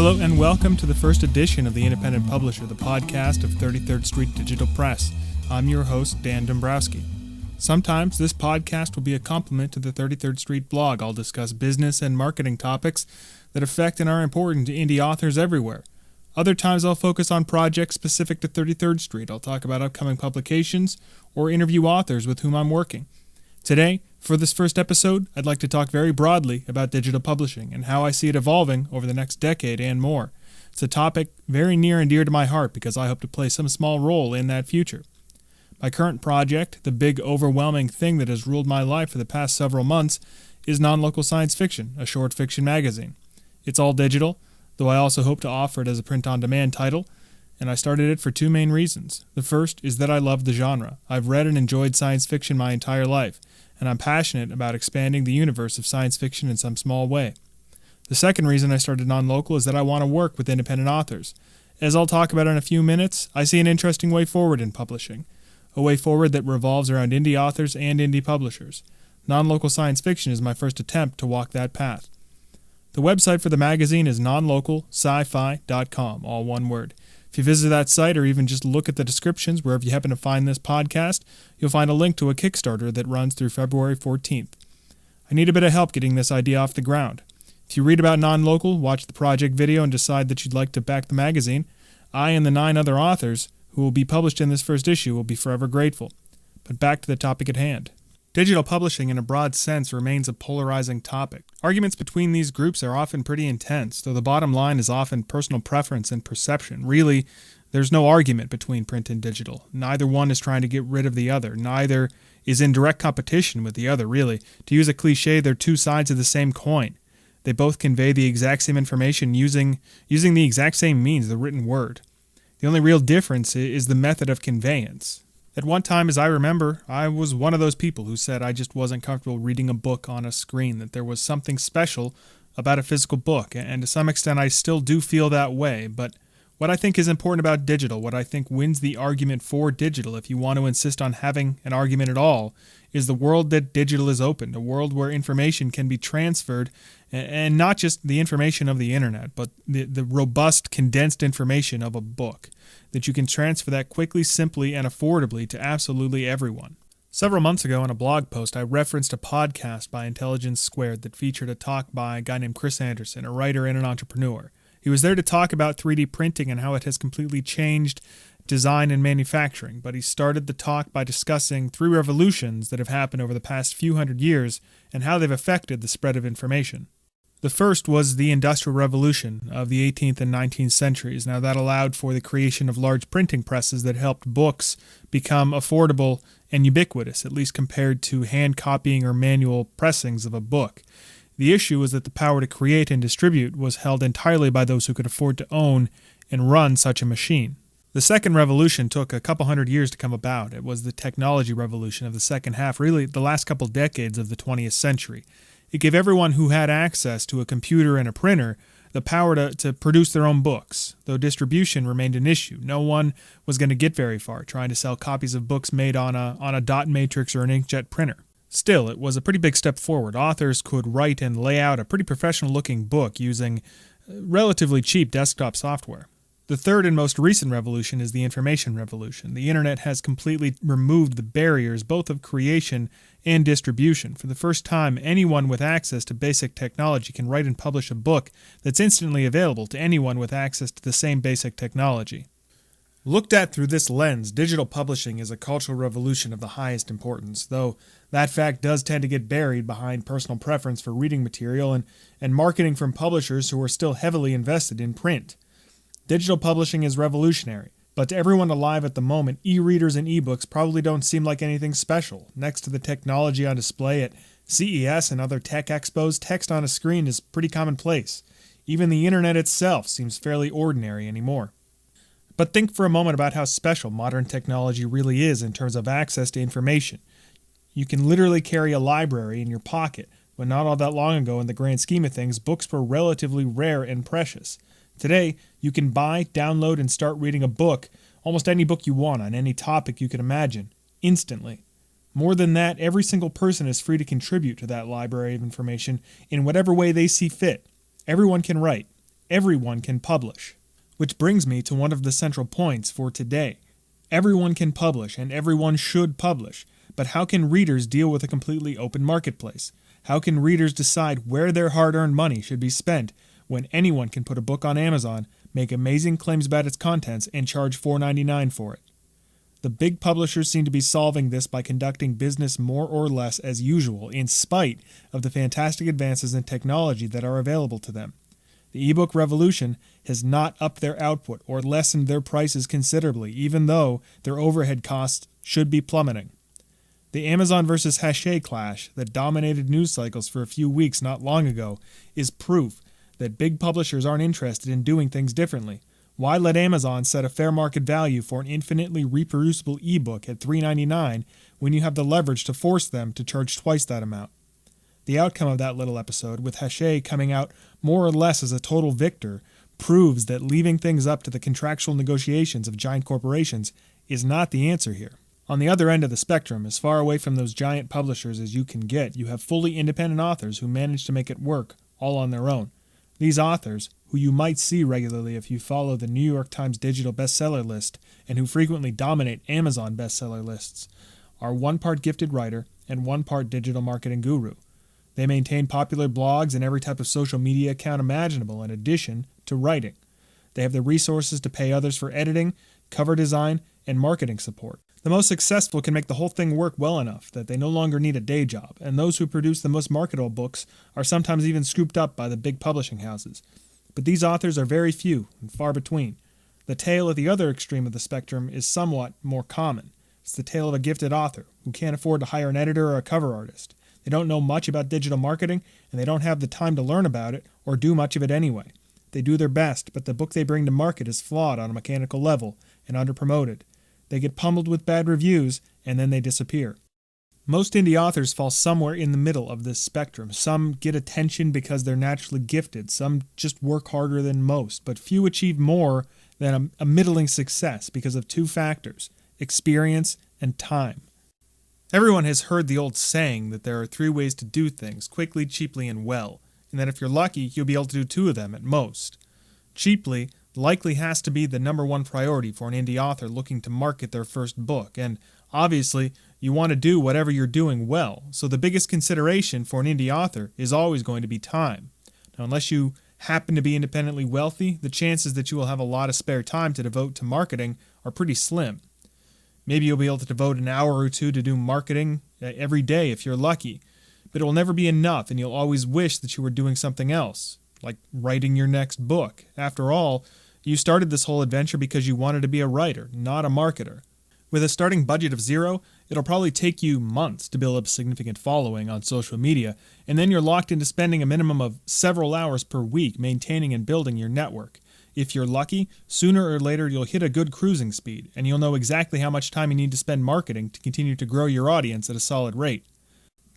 Hello and welcome to the first edition of The Independent Publisher, the podcast of 33rd Street Digital Press. I'm your host, Dan Dombrowski. Sometimes this podcast will be a complement to the 33rd Street blog. I'll discuss business and marketing topics that affect and are important to indie authors everywhere. Other times I'll focus on projects specific to 33rd Street. I'll talk about upcoming publications or interview authors with whom I'm working. Today, for this first episode, I'd like to talk very broadly about digital publishing and how I see it evolving over the next decade and more. It's a topic very near and dear to my heart because I hope to play some small role in that future. My current project, the big overwhelming thing that has ruled my life for the past several months, is Non-Local Science Fiction, a short fiction magazine. It's all digital, though I also hope to offer it as a print-on-demand title, and I started it for two main reasons. The first is that I love the genre. I've read and enjoyed science fiction my entire life, and I'm passionate about expanding the universe of science fiction in some small way. The second reason I started Non-Local is that I want to work with independent authors. As I'll talk about in a few minutes, I see an interesting way forward in publishing, a way forward that revolves around indie authors and indie publishers. Non-Local Science Fiction is my first attempt to walk that path. The website for the magazine is nonlocalsci-fi.com, all one word. If you visit that site or even just look at the descriptions wherever you happen to find this podcast, you'll find a link to a Kickstarter that runs through February 14th. I need a bit of help getting this idea off the ground. If you read about Non-Local, watch the project video, and decide that you'd like to back the magazine, I and the 9 other authors who will be published in this first issue will be forever grateful. But back to the topic at hand. Digital publishing in a broad sense remains a polarizing topic. Arguments between these groups are often pretty intense, though the bottom line is often personal preference and perception. Really, there's no argument between print and digital. Neither one is trying to get rid of the other. Neither is in direct competition with the other, really. To use a cliche, they're two sides of the same coin. They both convey the exact same information using the exact same means, the written word. The only real difference is the method of conveyance. At one time, as I remember, I was one of those people who said I just wasn't comfortable reading a book on a screen, that there was something special about a physical book, and to some extent I still do feel that way, but what I think is important about digital, what I think wins the argument for digital, if you want to insist on having an argument at all, is the world that digital is opened, a world where information can be transferred, and not just the information of the internet, but the robust, condensed information of a book, that you can transfer that quickly, simply, and affordably to absolutely everyone. Several months ago in a blog post, I referenced a podcast by Intelligence Squared that featured a talk by a guy named Chris Anderson, a writer and an entrepreneur. He was there to talk about 3D printing and how it has completely changed design and manufacturing, but he started the talk by discussing 3 revolutions that have happened over the past few hundred years and how they've affected the spread of information. The first was the Industrial Revolution of the 18th and 19th centuries. Now, that allowed for the creation of large printing presses that helped books become affordable and ubiquitous, at least compared to hand copying or manual pressings of a book. The issue was that the power to create and distribute was held entirely by those who could afford to own and run such a machine. The second revolution took a couple hundred years to come about. It was the technology revolution of the second half, really the last couple decades of the 20th century. It gave everyone who had access to a computer and a printer the power to produce their own books, though distribution remained an issue. No one was going to get very far trying to sell copies of books made on a dot matrix or an inkjet printer. Still, it was a pretty big step forward. Authors could write and lay out a pretty professional-looking book using relatively cheap desktop software. The third and most recent revolution is the information revolution. The internet has completely removed the barriers both of creation and distribution. For the first time, anyone with access to basic technology can write and publish a book that's instantly available to anyone with access to the same basic technology. Looked at through this lens, digital publishing is a cultural revolution of the highest importance, though that fact does tend to get buried behind personal preference for reading material and marketing from publishers who are still heavily invested in print. Digital publishing is revolutionary, but to everyone alive at the moment, e-readers and e-books probably don't seem like anything special. Next to the technology on display at CES and other tech expos, text on a screen is pretty commonplace. Even the internet itself seems fairly ordinary anymore. But think for a moment about how special modern technology really is in terms of access to information. You can literally carry a library in your pocket, when not all that long ago in the grand scheme of things, books were relatively rare and precious. Today, you can buy, download, and start reading a book, almost any book you want on any topic you can imagine, instantly. More than that, every single person is free to contribute to that library of information in whatever way they see fit. Everyone can write. everyone can publish. Which brings me to one of the central points for today. Everyone can publish, and everyone should publish. But how can readers deal with a completely open marketplace? How can readers decide where their hard-earned money should be spent when anyone can put a book on Amazon, make amazing claims about its contents, and charge $4.99 for it? The big publishers seem to be solving this by conducting business more or less as usual, in spite of the fantastic advances in technology that are available to them. The ebook revolution has not upped their output or lessened their prices considerably, even though their overhead costs should be plummeting. The Amazon versus Hachette clash that dominated news cycles for a few weeks not long ago is proof that big publishers aren't interested in doing things differently. Why let Amazon set a fair market value for an infinitely reproducible ebook at $3.99 when you have the leverage to force them to charge twice that amount? The outcome of that little episode, with Hachette coming out more or less as a total victor, proves that leaving things up to the contractual negotiations of giant corporations is not the answer here. On the other end of the spectrum, as far away from those giant publishers as you can get, you have fully independent authors who manage to make it work all on their own. These authors, who you might see regularly if you follow the New York Times digital bestseller list and who frequently dominate Amazon bestseller lists, are one part gifted writer and one part digital marketing guru. They maintain popular blogs and every type of social media account imaginable in addition to writing. They have the resources to pay others for editing, cover design, and marketing support. The most successful can make the whole thing work well enough that they no longer need a day job, and those who produce the most marketable books are sometimes even scooped up by the big publishing houses. But these authors are very few and far between. The tale at the other extreme of the spectrum is somewhat more common. It's the tale of a gifted author who can't afford to hire an editor or a cover artist. They don't know much about digital marketing, and they don't have the time to learn about it or do much of it anyway. They do their best, but the book they bring to market is flawed on a mechanical level and underpromoted. They get pummeled with bad reviews, and then they disappear. Most indie authors fall somewhere in the middle of this spectrum. Some get attention because they're naturally gifted. Some just work harder than most, but few achieve more than a middling success because of two factors: experience and time. Everyone has heard the old saying that there are 3 ways to do things: quickly, cheaply, and well, and that if you're lucky, you'll be able to do 2 of them at most. Cheaply likely has to be the number one priority for an indie author looking to market their first book, and obviously you want to do whatever you're doing well, so the biggest consideration for an indie author is always going to be time. Now, unless you happen to be independently wealthy, the chances that you will have a lot of spare time to devote to marketing are pretty slim. Maybe you'll be able to devote an hour or 2 to do marketing every day if you're lucky, but it will never be enough, and you'll always wish that you were doing something else, like writing your next book. After all, you started this whole adventure because you wanted to be a writer, not a marketer. With a starting budget of 0, it'll probably take you months to build up a significant following on social media, and then you're locked into spending a minimum of several hours per week maintaining and building your network. If you're lucky, sooner or later you'll hit a good cruising speed, and you'll know exactly how much time you need to spend marketing to continue to grow your audience at a solid rate.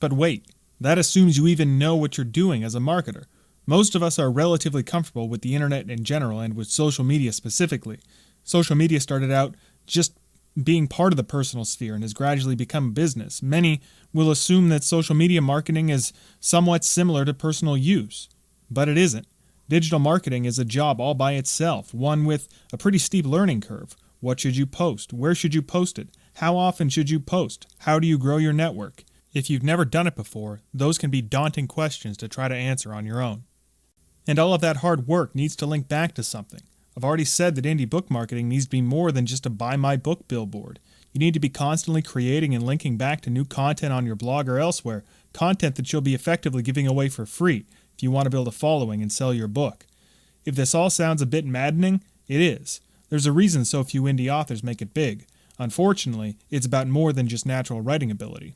But wait, that assumes you even know what you're doing as a marketer. Most of us are relatively comfortable with the internet in general and with social media specifically. Social media started out just being part of the personal sphere and has gradually become a business. Many will assume that social media marketing is somewhat similar to personal use, but it isn't. Digital marketing is a job all by itself, one with a pretty steep learning curve. What should you post? Where should you post it? How often should you post? How do you grow your network? If you've never done it before, those can be daunting questions to try to answer on your own. And all of that hard work needs to link back to something. I've already said that indie book marketing needs to be more than just a buy my book billboard. You need to be constantly creating and linking back to new content on your blog or elsewhere, content that you'll be effectively giving away for free if you want to build a following and sell your book. If this all sounds a bit maddening, it is. There's a reason so few indie authors make it big. Unfortunately, it's about more than just natural writing ability.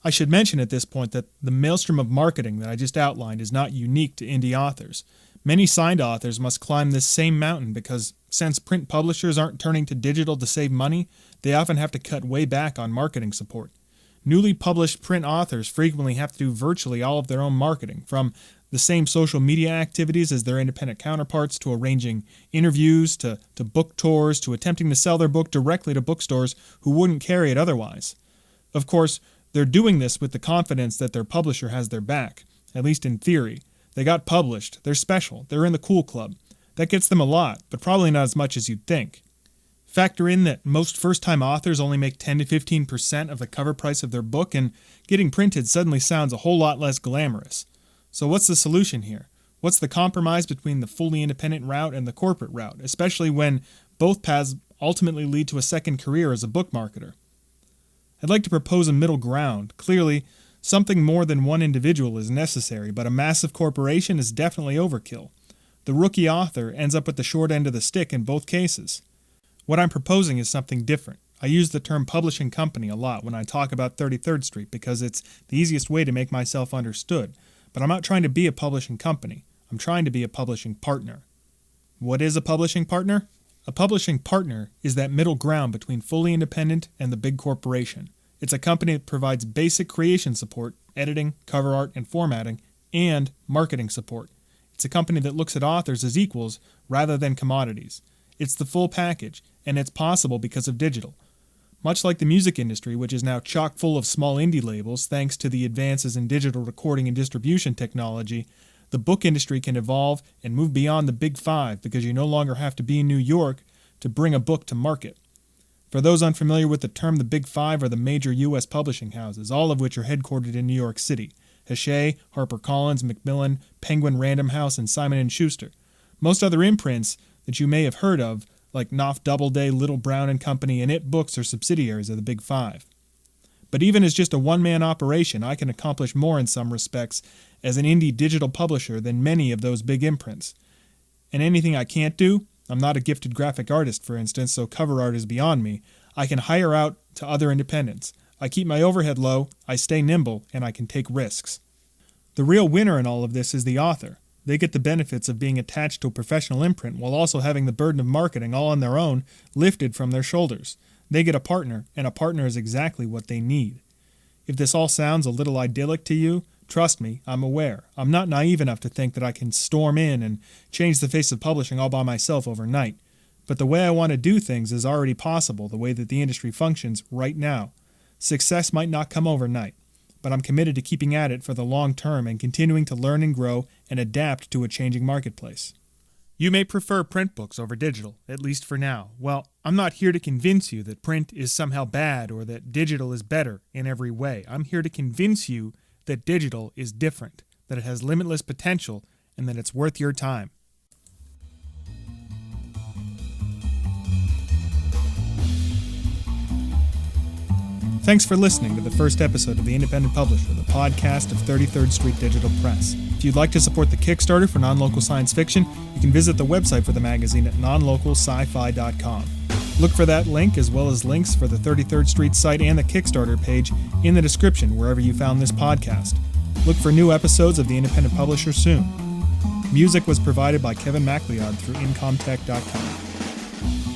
I should mention at this point that the maelstrom of marketing that I just outlined is not unique to indie authors. Many signed authors must climb this same mountain because since print publishers aren't turning to digital to save money, they often have to cut way back on marketing support. Newly published print authors frequently have to do virtually all of their own marketing, from the same social media activities as their independent counterparts to arranging interviews to book tours to attempting to sell their book directly to bookstores who wouldn't carry it otherwise. Of course, they're doing this with the confidence that their publisher has their back, at least in theory. They got published, they're special, they're in the cool club. That gets them a lot, but probably not as much as you'd think. Factor in that most first-time authors only make 10 to 15% of the cover price of their book, and getting printed suddenly sounds a whole lot less glamorous. So what's the solution here? What's the compromise between the fully independent route and the corporate route, especially when both paths ultimately lead to a second career as a book marketer? I'd like to propose a middle ground. Clearly, something more than one individual is necessary, but a massive corporation is definitely overkill. The rookie author ends up with the short end of the stick in both cases. What I'm proposing is something different. I use the term publishing company a lot when I talk about 33rd Street because it's the easiest way to make myself understood, but I'm not trying to be a publishing company. I'm trying to be a publishing partner. What is a publishing partner? A publishing partner is that middle ground between fully independent and the big corporation. It's a company that provides basic creation support, editing, cover art, and formatting, and marketing support. It's a company that looks at authors as equals rather than commodities. It's the full package, and it's possible because of digital. Much like the music industry, which is now chock full of small indie labels thanks to the advances in digital recording and distribution technology, the book industry can evolve and move beyond the big five because you no longer have to be in New York to bring a book to market. For those unfamiliar with the term, the big five are the major U.S. publishing houses, all of which are headquartered in New York City: Hachette, HarperCollins, Macmillan, Penguin Random House, and Simon & Schuster. Most other imprints that you may have heard of, like Knopf Doubleday, Little Brown & Company, and It Books, are subsidiaries of the Big Five. But even as just a one-man operation, I can accomplish more in some respects as an indie digital publisher than many of those big imprints. And anything I can't do, I'm not a gifted graphic artist, for instance, so cover art is beyond me, I can hire out to other independents. I keep my overhead low, I stay nimble, and I can take risks. The real winner in all of this is the author. They get the benefits of being attached to a professional imprint while also having the burden of marketing all on their own lifted from their shoulders. They get a partner, and a partner is exactly what they need. If this all sounds a little idyllic to you, trust me, I'm aware. I'm not naive enough to think that I can storm in and change the face of publishing all by myself overnight. But the way I want to do things is already possible, the way that the industry functions right now. Success might not come overnight, but I'm committed to keeping at it for the long term and continuing to learn and grow and adapt to a changing marketplace. You may prefer print books over digital, at least for now. Well, I'm not here to convince you that print is somehow bad or that digital is better in every way. I'm here to convince you that digital is different, that it has limitless potential, and that it's worth your time. Thanks for listening to the first episode of The Independent Publisher, the podcast of 33rd Street Digital Press. If you'd like to support the Kickstarter for Non-Local Science Fiction, you can visit the website for the magazine at nonlocalsci-fi.com. Look for that link, as well as links for the 33rd Street site and the Kickstarter page, in the description wherever you found this podcast. Look for new episodes of The Independent Publisher soon. Music was provided by Kevin MacLeod through Incomtech.com.